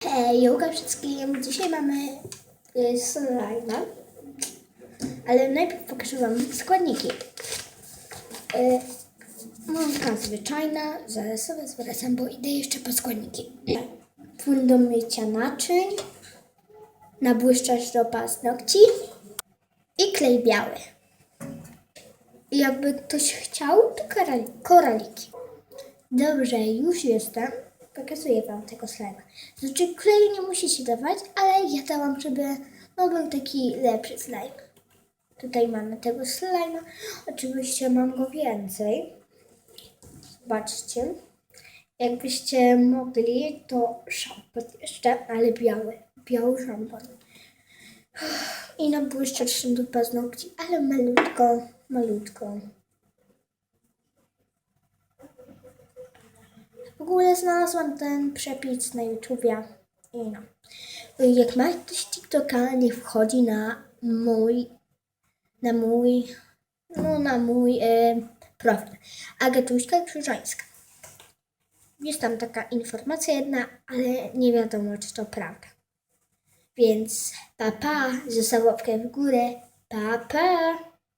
Hej, yoga wszystkim. Dzisiaj mamy slajma, ale najpierw pokażę Wam składniki. Mąka zwyczajna, zaraz sobie zwracam, bo idę jeszcze po składniki. Płyn do mycia naczyń, nabłyszczacz do paznokci i klej biały. I jakby ktoś chciał, to koraliki. Dobrze, już jestem. Pokazuję Wam tego slajma. Znaczy kleju nie musicie dawać, ale ja dałam, żeby był taki lepszy slime. Tutaj mamy tego slajma. Oczywiście mam go więcej. Zobaczcie. Jakbyście mogli, to szampon jeszcze, ale biały. Biały szampon. I nabłyszczacz do paznokci, ale malutko, malutko. W ogóle znalazłam ten przepis na YouTubie i no. Jak ma ktoś TikToka, niech wchodzi na mój profil. Agatuśka Krzyżańska. Jest tam taka informacja jedna, ale nie wiadomo, czy to prawda. Więc pa, zostaw łapkę w górę. Pa!